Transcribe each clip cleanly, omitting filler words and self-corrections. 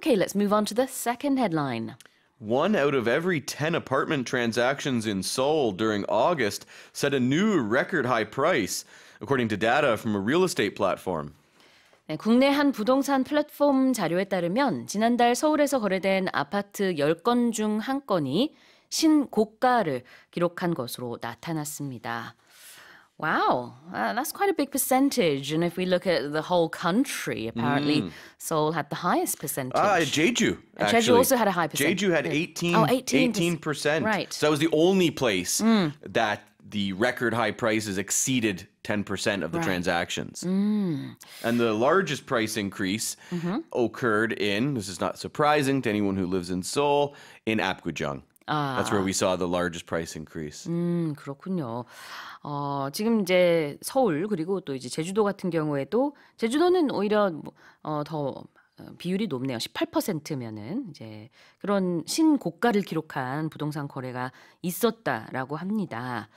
Okay, let's move on to the second headline. 1 out of every 10 apartment transactions in Seoul during August set a new record high price, according to data from a real estate platform. 네, 국내 한 부동산 플랫폼 자료에 따르면 지난달 서울에서 거래된 아파트 10건 중 한 건이 신고가를 기록한 것으로 나타났습니다. Wow, that's quite a big percentage. And if we look at the whole country, apparently Seoul had the highest percentage. Jeju, actually. Jeju also had a high percentage. Jeju had 18%. Right. So that was the only place that the record high prices exceeded 10% of the transactions. And the largest price increase occurred in, this is not surprising to anyone who lives in Seoul, in Apgujeong. That's where we saw the largest price increase. 그렇군요. 지금 이제 서울 그리고 또 이제 제주도 같은 경우에도 제주도는 오히려 더 비율이 높네요. 18%면은 이제 그런 신고가를 기록한 부동산 거래가 있었다라고 합니다.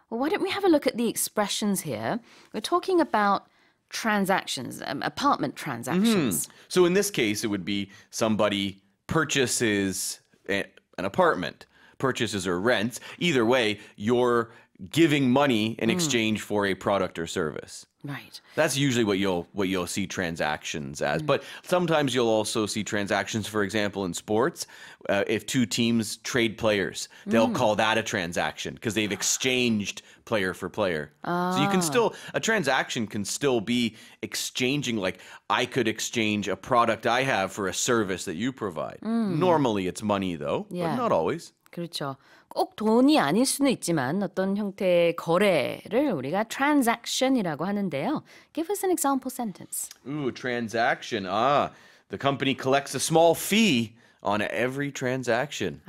Well, why don't we have a look at the expressions here? We're talking about transactions, apartment transactions. So in this case, it would be somebody purchases an apartment, purchases or rents. Either way, you're giving money in exchange for a product or service. Right. That's usually what you'll see transactions as. But sometimes you'll also see transactions, for example, in sports. If two teams trade players, they'll call that a transaction because they've exchanged player for player. So you can still, a transaction can still be exchanging, like I could exchange a product I have for a service that you provide. Normally it's money though, but not always. 그렇죠. 꼭 돈이 아닐 수는 있지만 어떤 형태의 거래를 우리가 transaction이라고 하는데요. Give us an example sentence. Ooh, transaction. The company collects a small fee on every transaction.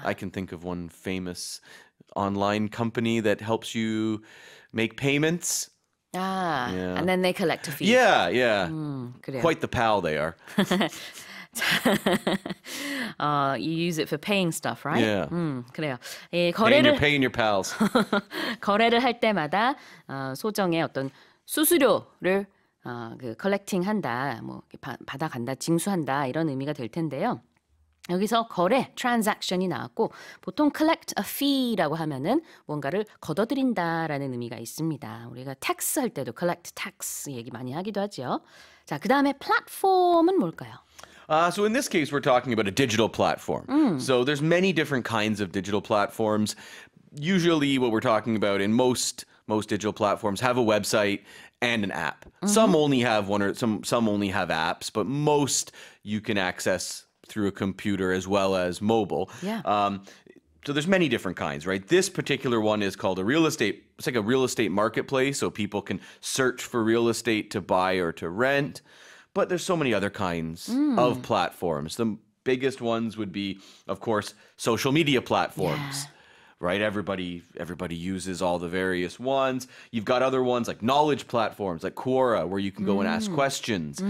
I can think of one famous online company that helps you make payments. And then they collect a fee. Yeah. 그래요. Quite the pal they are. You use it for paying stuff, right? Yeah. 그래요. Paying your pals. 거래를 할 때마다 소정의 어떤 수수료를 collecting한다, 뭐 받아간다, 징수한다 이런 의미가 될 텐데요. 여기서 거래, transaction이 나왔고 보통 collect a fee라고 하면은 뭔가를 걷어들인다라는 의미가 있습니다. 우리가 tax 할 때도 collect tax 얘기 많이 하기도 하죠. 자, 그 다음에 플랫폼은 뭘까요? So in this case, we're talking about a digital platform. So there's many different kinds of digital platforms. Usually what we're talking about in most digital platforms have a website and an app. Some only have one or some only have apps, but most you can access through a computer as well as mobile. Yeah. So there's many different kinds, right? This particular one is called it's like a real estate marketplace, so people can search for real estate to buy or to rent. But there's so many other kinds of platforms. The biggest ones would be, of course, social media platforms. Right? Everybody uses all the various ones. You've got other ones like knowledge platforms like Quora, where you can go and ask questions.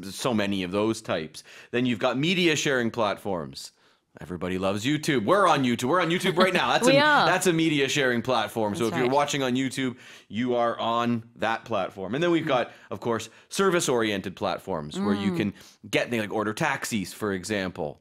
So many of those types. Then you've got media sharing platforms. Everybody loves YouTube. We're on YouTube. We're on YouTube right now. That's a media sharing platform. So if you're watching on YouTube, you are on that platform. And then we've got, of course, service-oriented platforms where you can get things like order taxis, for example.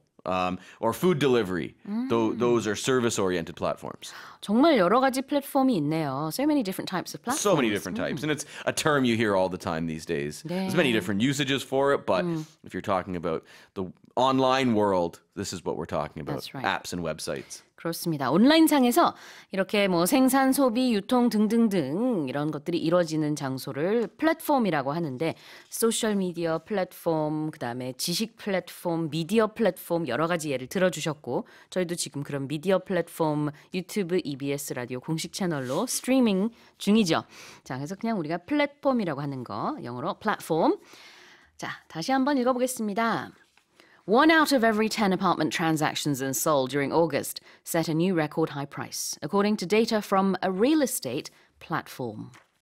Or food delivery. Those are service-oriented platforms. 정말 여러 가지 플랫폼이 있네요. So many different types of platforms. So many different types. And it's a term you hear all the time these days. 네. There's many different usages for it, but if you're talking about the online world, this is what we're talking about. That's right. Apps and websites. 그렇습니다. 온라인상에서 이렇게 뭐 생산, 소비, 유통 등등등 이런 것들이 이루어지는 장소를 플랫폼이라고 하는데 소셜미디어 플랫폼, 그다음에 지식 플랫폼, 미디어 플랫폼 여러 가지 예를 들어주셨고 저희도 지금 그런 미디어 플랫폼 유튜브 EBS 라디오 공식 채널로 스트리밍 중이죠. 자, 그래서 그냥 우리가 플랫폼이라고 하는 거 영어로 플랫폼. 자, 다시 한번 읽어보겠습니다. 1 out of every 10 apartment transactions in Seoul during August set a new record high price, according to data from a real estate platform.